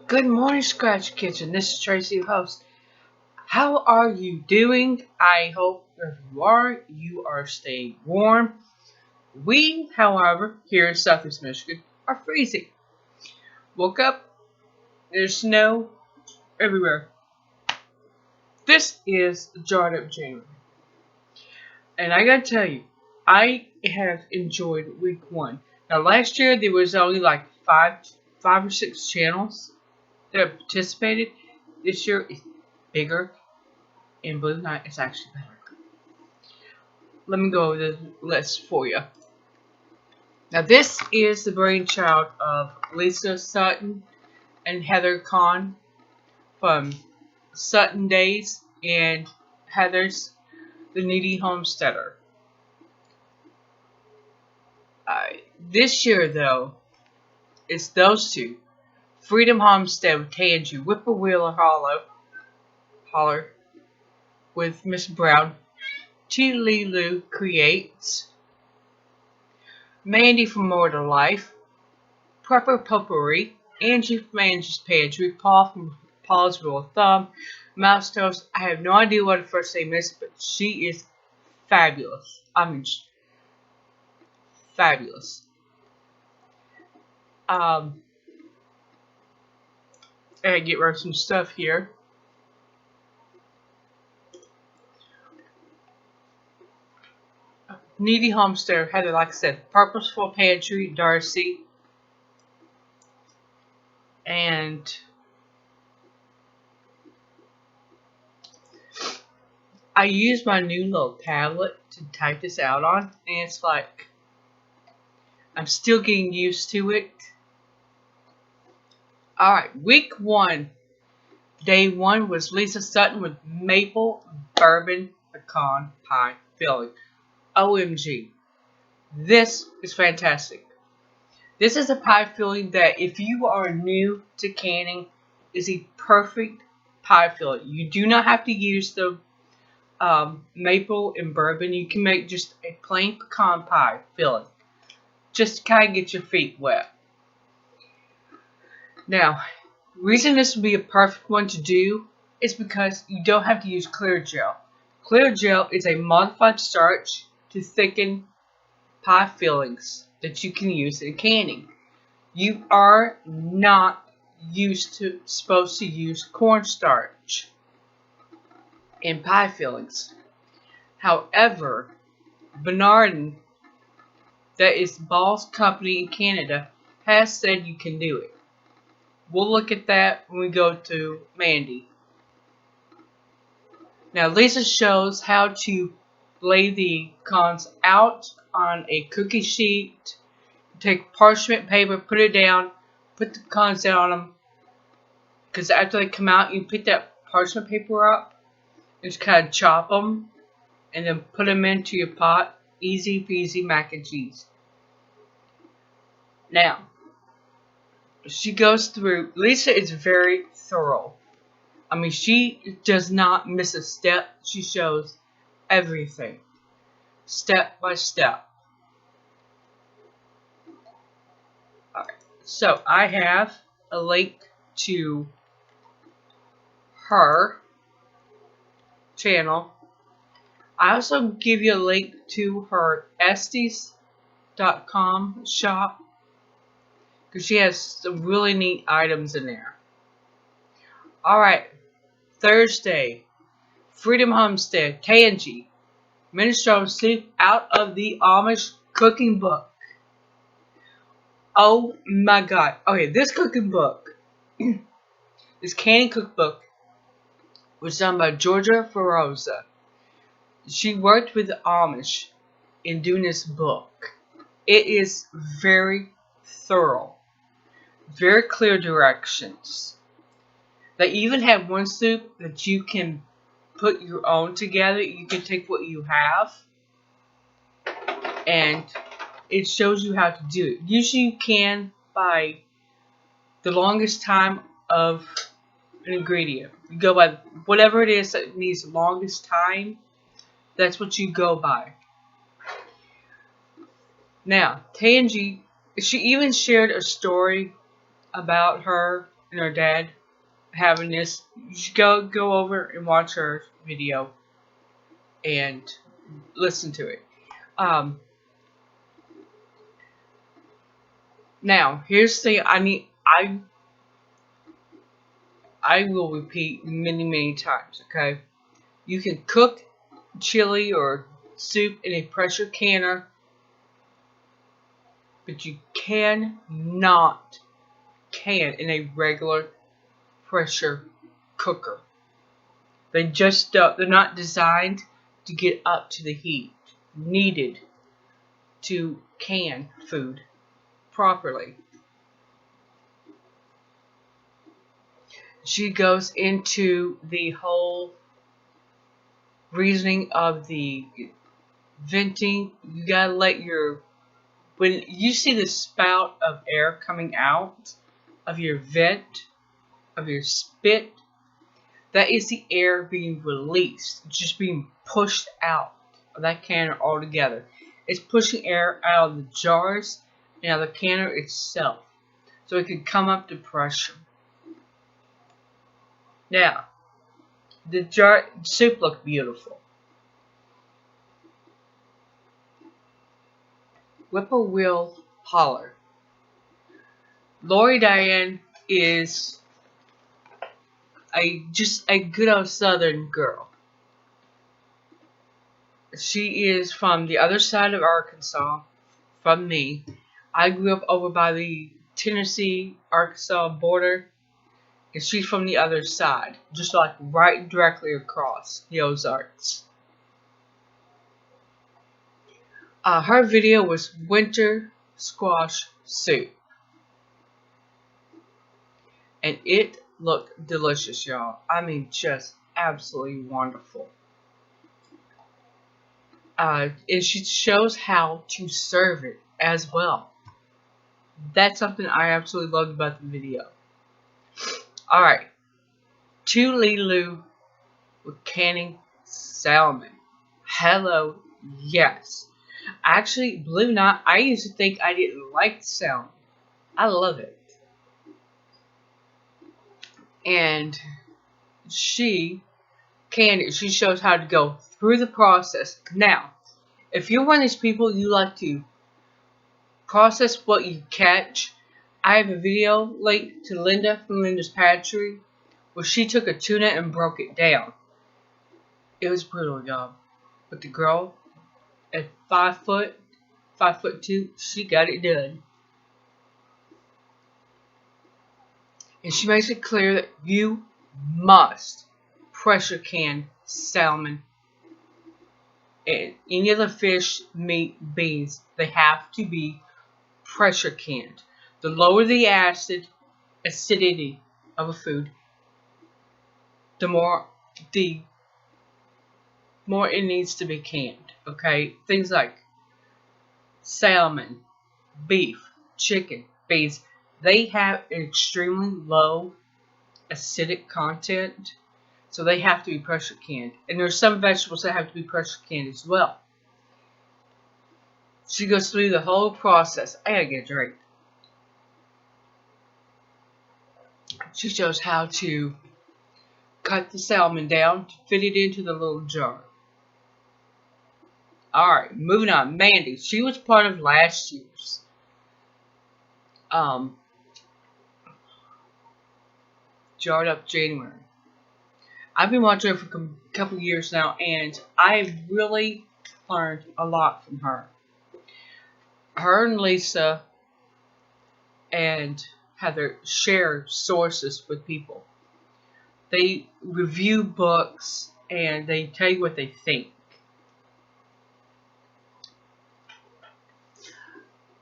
Good morning, Scratch Kitchen. This is Tracy, your host. How are you doing? I hope wherever you are staying warm. We, however, here in Southeast Michigan, are freezing. Woke up, there's snow everywhere. This is Jarred Up January. And I gotta tell you, I have enjoyed week one. Now, last year there was only like five or six channels that participated. This year is bigger. And believe it or not, it's actually better. Let me go over the list for you. Now, this is the brainchild of Lisa Sutton and Heather Kahn from Sutton Daze and Heather's the Kneady Homesteader. This year, though, it's those two. Freedom Homestead with Angie, Whippoorwill Hollar with Miss Brown, Lou Creates, Mandy from More to Life, Potpourri, Angie from Angie's Pantry, Paul from Paul's Rule of Thumb, Mouse Toast. I have no idea what her first name is, but she is fabulous. Fabulous. I get rid of some stuff here. Kneady Homesteader, Heather, like I said, Purposeful Pantry, Darcy, and I use my new little tablet to type this out on, and it's like I'm still getting used to it. Alright, week one, day one was Lisa Sutton with maple bourbon pecan pie filling. OMG. This is fantastic. This is a pie filling that, if you are new to canning, is a perfect pie filling. You do not have to use the maple and bourbon. You can make just a plain pecan pie filling. Just to kind of get your feet wet. Now, the reason this would be a perfect one to do is because you don't have to use clear gel. Clear gel is a modified starch to thicken pie fillings that you can use in canning. You are not supposed to use cornstarch in pie fillings. However, Bernardin, that is Ball's company in Canada, has said you can do it. We'll look at that when we go to Mandy. Now, Lisa shows how to lay the pecans out on a cookie sheet. Take parchment paper, put it down, put the pecans down on them. Because after they come out, you pick that parchment paper up and just kind of chop them. And then put them into your pot. Easy peasy mac and cheese. Now, she goes through. Lisa is very thorough. I mean, she does not miss a step. She shows everything, step by step. Alright, so I have a link to her channel. I also give you a link to her Estes.com shop, because she has some really neat items in there. Alright, Thursday, Freedom Homestead, Angie, minestrone soup out of the Amish cooking book. Oh my god. Okay, this cooking book, this canning cookbook, was done by Georgia Feroza. She worked with the Amish in doing this book. It is very thorough. Very clear directions. They even have one soup that you can put your own together. You can take what you have and it shows you how to do it. Usually you can by the longest time of an ingredient. You go by whatever it is that needs the longest time. That's what you go by. Now, Angie, she even shared a story about her and her dad having this, you should go over and watch her video and listen to it. Now here's the thing I will repeat many times. Okay, you can cook chili or soup in a pressure canner, but you cannot can in a regular pressure cooker. They're not designed to get up to the heat needed to can food properly. She goes into the whole reasoning of the venting. You gotta let when you see the spout of air coming out of your vent, of your spit, that is the air being released. It's just being pushed out of that canner altogether. It's pushing air out of the jars and out of the canner itself, so it can come up to pressure. Now, the soup looked beautiful. Whippoorwill Hollar. Lori Diane is just a good old Southern girl. She is from the other side of Arkansas from me. I grew up over by the Tennessee-Arkansas border, and she's from the other side, just like right directly across the Ozarks. Her video was winter squash soup, and it looked delicious, y'all. I mean, just absolutely wonderful. And she shows how to serve it as well. That's something I absolutely loved about the video. Alright. 2 Lilu with canning salmon. Hello, yes. Actually, believe it or not, I used to think I didn't like salmon. I love it. And she canned it. She shows how to go through the process. Now, if you're one of these people you like to process what you catch, I have a video linked to Linda from Linda's Pantry where she took a tuna and broke it down. It was brutal, y'all. But the girl at 5'2", she got it done. And she makes it clear that you must pressure can salmon and any other fish, meat, beans. They have to be pressure canned. The lower the acidity of a food, the more it needs to be canned. Okay, things like salmon, beef, chicken, beans, they have an extremely low acidic content, so they have to be pressure canned. And there's some vegetables that have to be pressure canned as well. She goes through the whole process. I gotta get a drink. She shows how to cut the salmon down to fit it into the little jar. Alright, moving on. Mandy. She was part of last year's Jarred Up January. I've been watching her for a couple years now, and I've really learned a lot from her. Her and Lisa and Heather share sources with people. They review books and they tell you what they think.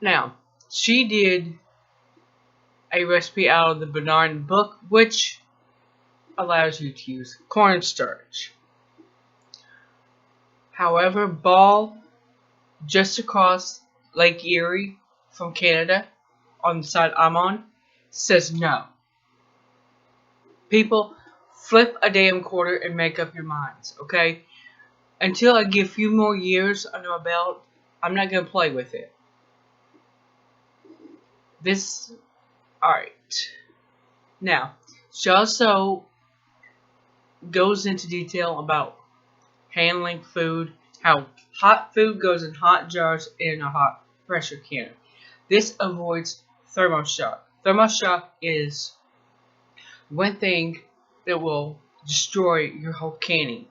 Now, she did a recipe out of the Bernard book, which allows you to use cornstarch. However, Ball, just across Lake Erie from Canada, on the side I'm on, says no. People, flip a damn quarter and make up your minds, okay? Until I get a few more years under my belt, I'm not going to play with it. Alright. Now, she also goes into detail about handling food, how hot food goes in hot jars in a hot pressure canner. This avoids thermoshock. Thermoshock is one thing that will destroy your whole canning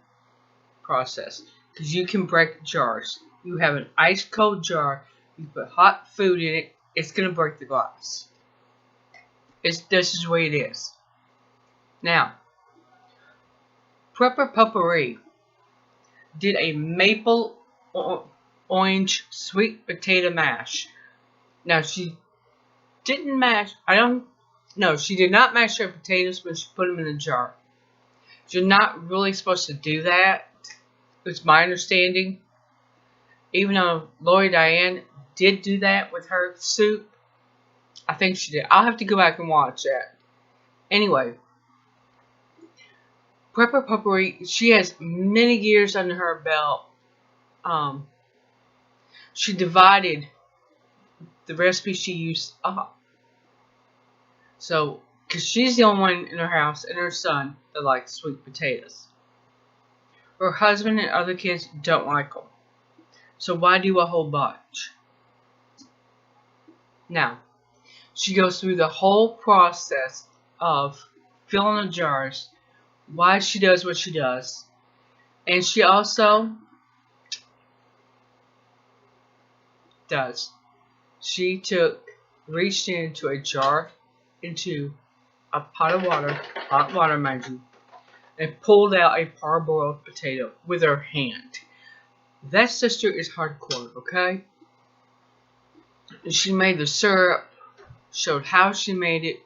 process because you can break jars. You have an ice cold jar, you put hot food in it, it's going to break the glass. This is the way it is. Now, Potpourri did a maple orange sweet potato mash. Now, she didn't mash, she did not mash her potatoes when she put them in a jar. You're not really supposed to do that. It's my understanding. Even though Lori Diane did do that with her soup. I think she did. I'll have to go back and watch that. Anyway. Potpourri, she has many years under her belt. She divided the recipe she used up. So, because she's the only one in her house and her son that likes sweet potatoes. Her husband and other kids don't like them. So why do a whole bunch? Now, she goes through the whole process of filling the jars, why she does what she does, and she also does. She reached into a jar, into a pot of water, hot water, mind you, and pulled out a parboiled potato with her hand. That sister is hardcore, okay? She made the syrup, showed how she made it,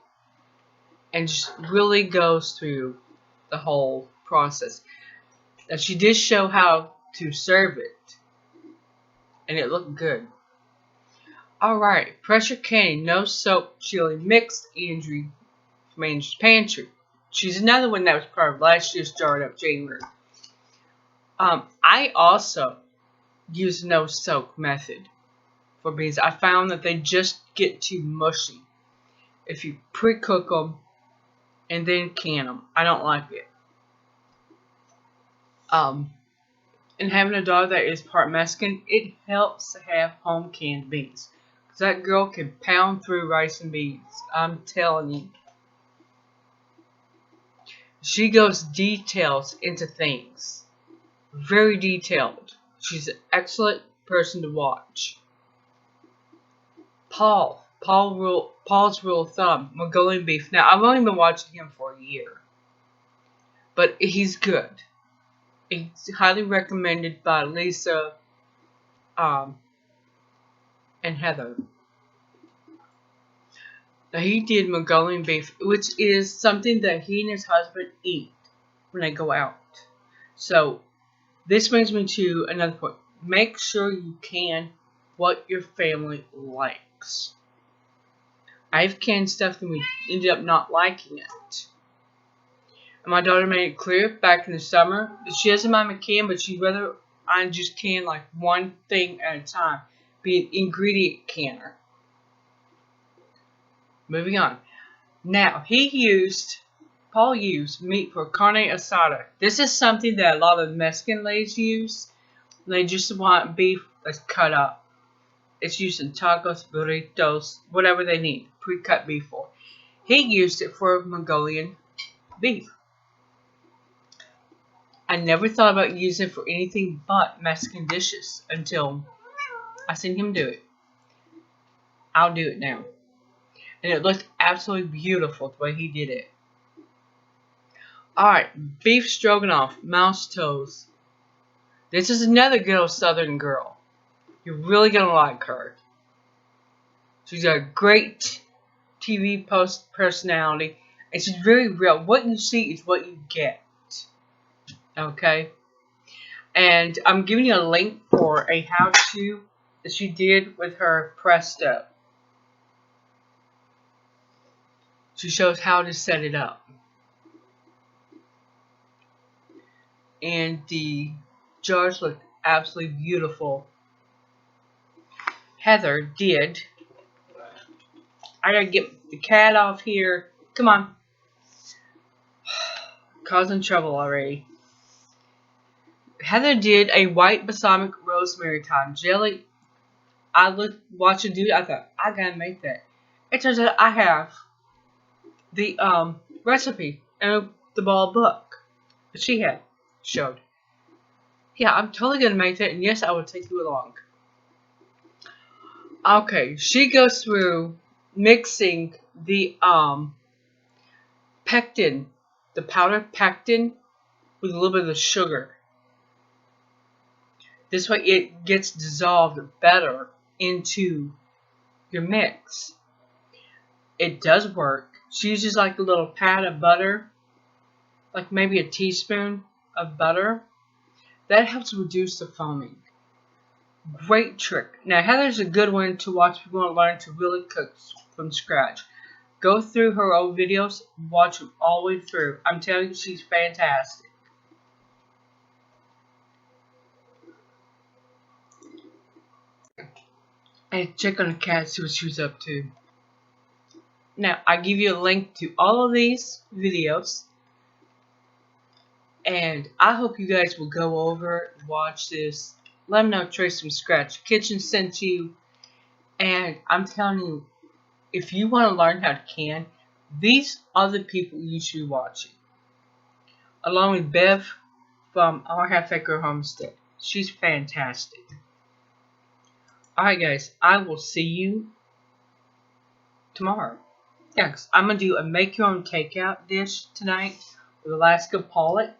and just really goes through the whole process. Now, she did show how to serve it, and it looked good. Alright, pressure canning, no soap, chili mixed, Angie from Angie's Pantry. She's another one that was part of last year's Jarred Up January. I also use no soak method for beans. I found that they just get too mushy if you pre-cook them and then can them. I don't like it. And having a daughter that is part Mexican, it helps to have home canned beans. Because that girl can pound through rice and beans. I'm telling you. She goes details into things. Very detailed. She's an excellent person to watch. Paul's rule of thumb, Mongolian beef. Now, I've only been watching him for a year. But he's good. It's highly recommended by Lisa and Heather. Now, he did Mongolian beef, which is something that he and his husband eat when they go out. So, this brings me to another point. Make sure you can what your family likes. I've canned stuff and we ended up not liking it. And my daughter made it clear back in the summer that she doesn't mind a can, but she'd rather I just can like one thing at a time. Be an ingredient canner. Moving on. Now, Paul used meat for carne asada. This is something that a lot of Mexican ladies use. They just want beef that's cut up. It's used in tacos, burritos, whatever they need. Pre-cut beef for. He used it for Mongolian beef. I never thought about using it for anything but Mexican dishes until I seen him do it. I'll do it now. And it looked absolutely beautiful the way he did it. Alright, beef stroganoff, mouse toes. This is another good old southern girl. You're really going to like her. She's got a great TV post personality. And she's very real. What you see is what you get. Okay? And I'm giving you a link for a how-to that she did with her Presto. She shows how to set it up. And the jars look absolutely beautiful. Heather did. I gotta get the cat off here. Come on. causing trouble already. Heather did a white balsamic rosemary thyme jelly. I watched her do it. I thought, I gotta make that. It turns out I have the recipe and the ball book that she had showed. Yeah, I'm totally gonna make that, and yes, I will take you along. Okay, she goes through mixing the pectin, the powdered pectin, with a little bit of the sugar. This way it gets dissolved better into your mix. It does work. She uses like a little pat of butter, like maybe a teaspoon of butter. That helps reduce the foaming. Great trick. Now Heather's a good one to watch if you want to learn to really cook from scratch. Go through her old videos, watch them all the way through. I'm telling you, she's fantastic. And check on the cat, see what she was up to. Now, I give you a link to all of these videos. And I hope you guys will go over, watch this. Let them know Trace from Scratch Kitchen sent you. And I'm telling you, if you want to learn how to can, these are the people you should be watching. Along with Bev from Our Half Acre Homestead. She's fantastic. Alright guys, I will see you tomorrow. Yeah, 'cause I'm going to do a make your own takeout dish tonight with Alaska pollock.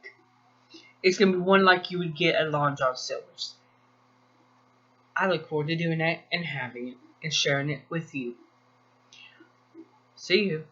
It's going to be one like you would get at Long John Silver's. I look forward to doing that and having it and sharing it with you. See you.